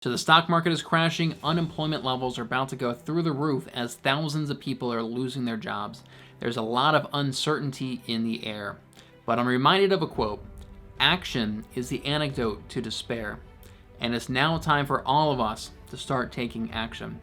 So the stock market is crashing, unemployment levels are about to go through the roof as thousands of people are losing their jobs. There's a lot of uncertainty in the air. But I'm reminded of a quote: action is the antidote to despair. And it's now time for all of us to start taking action.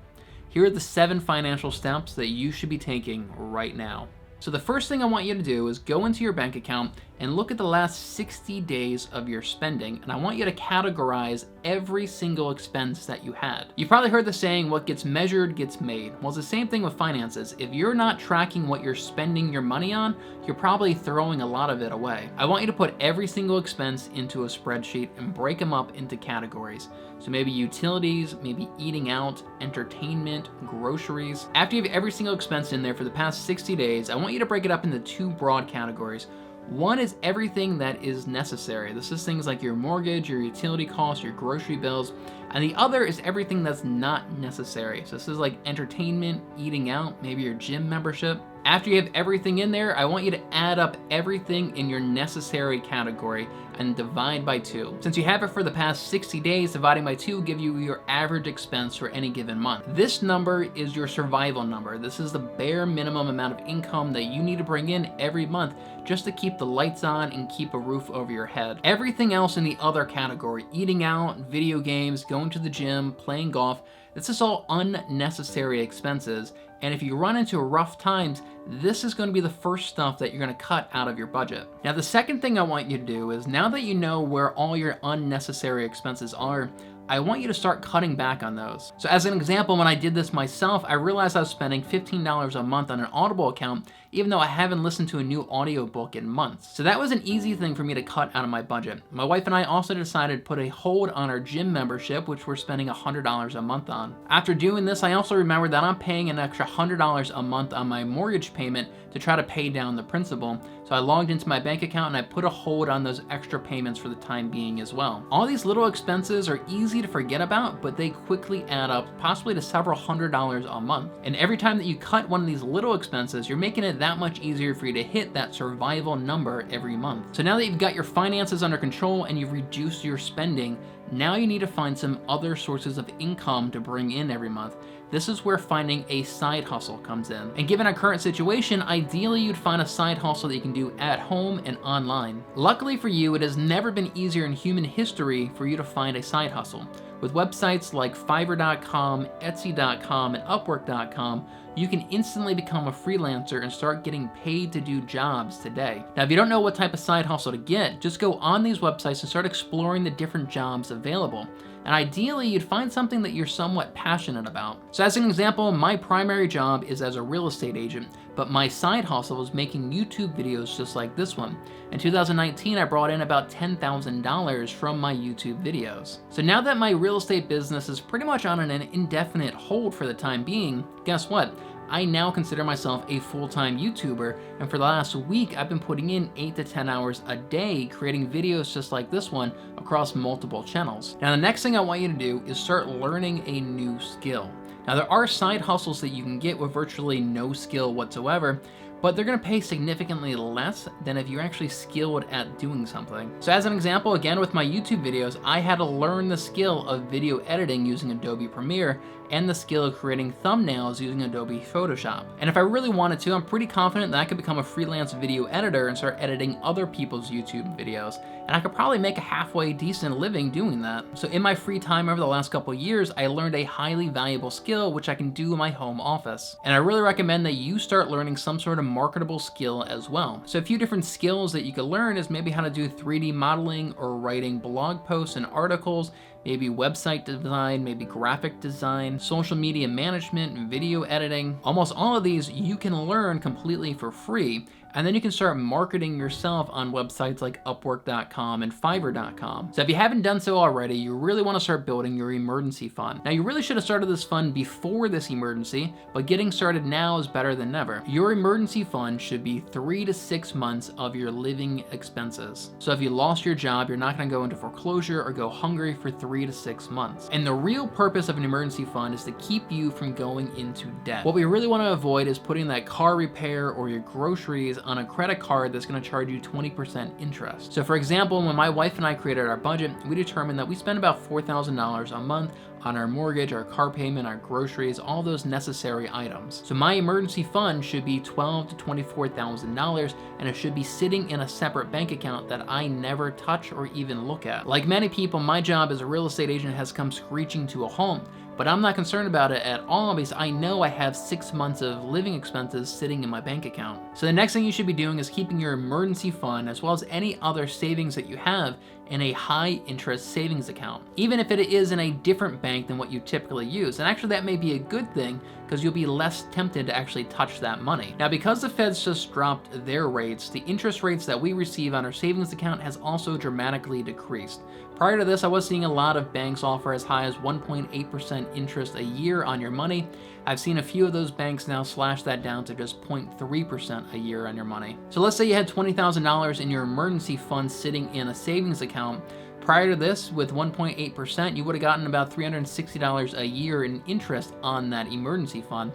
Here are the 7 financial steps that you should be taking right now. So the first thing I want you to do is go into your bank account and look at the last 60 days of your spending, and I want you to categorize every single expense that you had. You've probably heard the saying, what gets measured gets made. Well, it's the same thing with finances. If you're not tracking what you're spending your money on, you're probably throwing a lot of it away. I want you to put every single expense into a spreadsheet and break them up into categories. So maybe utilities, maybe eating out, entertainment, groceries. After you have every single expense in there for the past 60 days, I want you to break it up into 2 broad categories. One is everything that is necessary. This is things like your mortgage, your utility costs, your grocery bills. And the other is everything that's not necessary. So this is like entertainment, eating out, maybe your gym membership. After you have everything in there, I want you to add up everything in your necessary category and divide by 2. Since you have it for the past 60 days, dividing by 2 will give you your average expense for any given month. This number is your survival number. This is the bare minimum amount of income that you need to bring in every month just to keep the lights on and keep a roof over your head. Everything else in the other category, eating out, video games, going to the gym, playing golf, this is all unnecessary expenses. And if you run into rough times, this is going to be the first stuff that you're going to cut out of your budget. Now, the second thing I want you to do is, now that you know where all your unnecessary expenses are, I want you to start cutting back on those. So as an example, when I did this myself, I realized I was spending $15 a month on an Audible account, even though I haven't listened to a new audiobook in months. So that was an easy thing for me to cut out of my budget. My wife and I also decided to put a hold on our gym membership, which we're spending $100 a month on. After doing this, I also remembered that I'm paying an extra $100 a month on my mortgage payment to try to pay down the principal. So I logged into my bank account and I put a hold on those extra payments for the time being as well. All these little expenses are easy to forget about, but they quickly add up, possibly to several $100s a month. And every time that you cut one of these little expenses, you're making it that much easier for you to hit that survival number every month. So now that you've got your finances under control and you've reduced your spending, now you need to find some other sources of income to bring in every month. This is where finding a side hustle comes in. And given our current situation, ideally you'd find a side hustle that you can do at home and online. Luckily for you, it has never been easier in human history for you to find a side hustle. With websites like Fiverr.com, Etsy.com, and Upwork.com, you can instantly become a freelancer and start getting paid to do jobs today. Now, if you don't know what type of side hustle to get, just go on these websites and start exploring the different jobs available. And ideally, you'd find something that you're somewhat passionate about. So as an example, my primary job is as a real estate agent, but my side hustle is making YouTube videos just like this one. In 2019, I brought in about $10,000 from my YouTube videos. So now that my real estate business is pretty much on an indefinite hold for the time being, guess what? I now consider myself a full-time YouTuber, and for the last week, I've been putting in 8 to 10 hours a day creating videos just like this one across multiple channels. Now, the next thing I want you to do is start learning a new skill. Now, there are side hustles that you can get with virtually no skill whatsoever, but they're gonna pay significantly less than if you're actually skilled at doing something. So as an example, again with my YouTube videos, I had to learn the skill of video editing using Adobe Premiere and the skill of creating thumbnails using Adobe Photoshop. And if I really wanted to, I'm pretty confident that I could become a freelance video editor and start editing other people's YouTube videos. And I could probably make a halfway decent living doing that. So in my free time over the last couple of years, I learned a highly valuable skill which I can do in my home office. And I really recommend that you start learning some sort of marketable skill as well. So a few different skills that you could learn is maybe how to do 3D modeling or writing blog posts and articles, maybe website design, maybe graphic design, social media management, video editing. Almost all of these you can learn completely for free, and then you can start marketing yourself on websites like Upwork.com and Fiverr.com. So if you haven't done so already, you really want to start building your emergency fund. Now, you really should have started this fund before this emergency, but getting started now is better than never. Your emergency fund should be 3 to 6 months of your living expenses. So if you lost your job, you're not going to go into foreclosure or go hungry for 3 to 6 months. And the real purpose of an emergency fund is to keep you from going into debt. What we really want to avoid is putting that car repair or your groceries fees on a credit card that's going to charge you 20% interest. So for example, when my wife and I created our budget, we determined that we spend about $4,000 a month on our mortgage, our car payment, our groceries, all those necessary items. So my emergency fund should be $12,000 to $24,000, and it should be sitting in a separate bank account that I never touch or even look at. Like many people, my job as a real estate agent has come screeching to a halt, but I'm not concerned about it at all because I know I have 6 months of living expenses sitting in my bank account. So the next thing you should be doing is keeping your emergency fund as well as any other savings that you have in a high interest savings account, even if it is in a different bank than what you typically use. And actually that may be a good thing because you'll be less tempted to actually touch that money. Now, because the Feds just dropped their rates, the interest rates that we receive on our savings account has also dramatically decreased. Prior to this, I was seeing a lot of banks offer as high as 1.8% interest a year on your money. I've seen a few of those banks now slash that down to just 0.3% a year on your money. So let's say you had $20,000 in your emergency fund sitting in a savings account. Prior to this, with 1.8%, you would have gotten about $360 a year in interest on that emergency fund.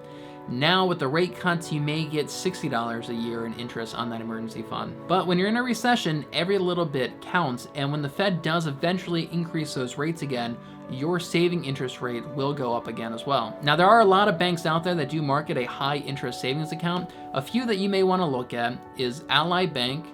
Now with the rate cuts, you may get $60 a year in interest on that emergency fund. But when you're in a recession, every little bit counts, and when the Fed does eventually increase those rates again, your saving interest rate will go up again as well. Now, there are a lot of banks out there that do market a high interest savings account. A few that you may want to look at is Ally Bank,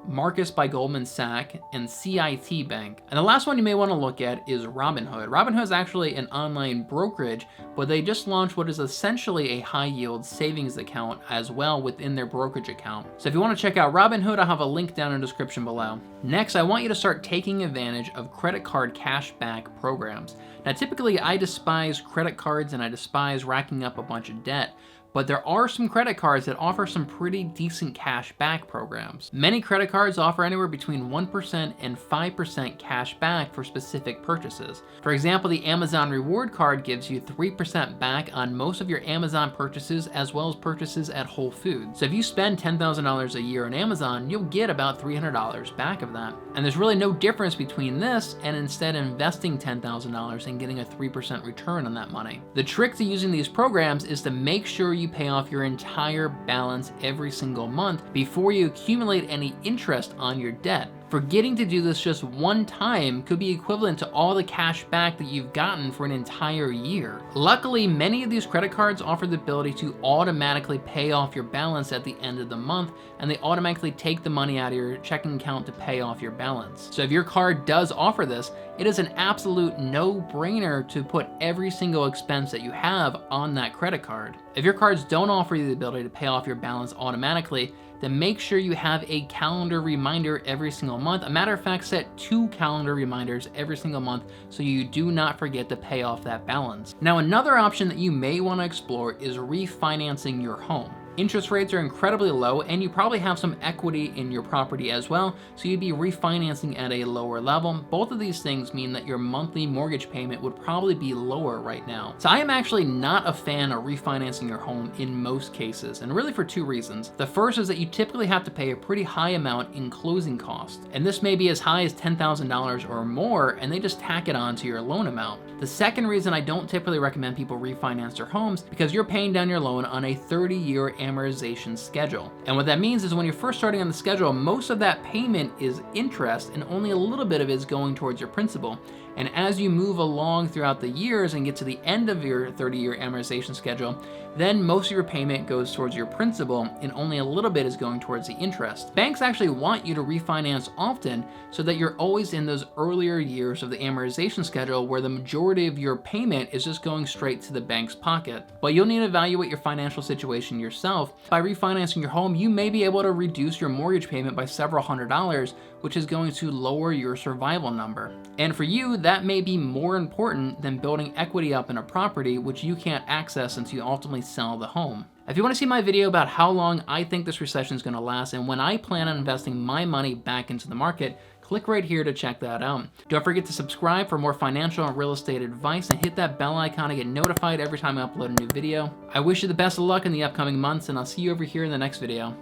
Marcus by Goldman Sachs, and CIT Bank. And the last one you may want to look at is Robinhood. Robinhood is actually an online brokerage, but they just launched what is essentially a high yield savings account as well within their brokerage account. So if you want to check out Robinhood, I'll have a link down in the description below. Next, I want you to start taking advantage of credit card cashback programs. Now, typically I despise credit cards and I despise racking up a bunch of debt, but there are some credit cards that offer some pretty decent cash back programs. Many credit cards offer anywhere between 1% and 5% cash back for specific purchases. For example, the Amazon Reward Card gives you 3% back on most of your Amazon purchases as well as purchases at Whole Foods. So if you spend $10,000 a year on Amazon, you'll get about $300 back of that. And there's really no difference between this and instead investing $10,000 and getting a 3% return on that money. The trick to using these programs is to make sure you pay off your entire balance every single month before you accumulate any interest on your debt. Forgetting to do this just one time could be equivalent to all the cash back that you've gotten for an entire year. Luckily, many of these credit cards offer the ability to automatically pay off your balance at the end of the month, and they automatically take the money out of your checking account to pay off your balance. So if your card does offer this, it is an absolute no-brainer to put every single expense that you have on that credit card. If your cards don't offer you the ability to pay off your balance automatically, then make sure you have a calendar reminder every single month. A matter of fact, set 2 calendar reminders every single month so you do not forget to pay off that balance. Now, another option that you may want to explore is refinancing your home. Interest rates are incredibly low, and you probably have some equity in your property as well, so you'd be refinancing at a lower level. Both of these things mean that your monthly mortgage payment would probably be lower right now. So I am actually not a fan of refinancing your home in most cases, and really for 2 reasons. The first is that you typically have to pay a pretty high amount in closing costs, and this may be as high as $10,000 or more, and they just tack it on to your loan amount. The second reason I don't typically recommend people refinance their homes because you're paying down your loan on a 30-year amortization schedule. And what that means is when you're first starting on the schedule, most of that payment is interest and only a little bit of it is going towards your principal. And as you move along throughout the years and get to the end of your 30-year amortization schedule, then most of your payment goes towards your principal and only a little bit is going towards the interest. Banks actually want you to refinance often so that you're always in those earlier years of the amortization schedule where the majority of your payment is just going straight to the bank's pocket. But you'll need to evaluate your financial situation yourself. By refinancing your home, you may be able to reduce your mortgage payment by several $100s, which is going to lower your survival number. And for you, that may be more important than building equity up in a property which you can't access until you ultimately sell the home. If you want to see my video about how long I think this recession is going to last and when I plan on investing my money back into the market, click right here to check that out. Don't forget to subscribe for more financial and real estate advice and hit that bell icon to get notified every time I upload a new video. I wish you the best of luck in the upcoming months, and I'll see you over here in the next video.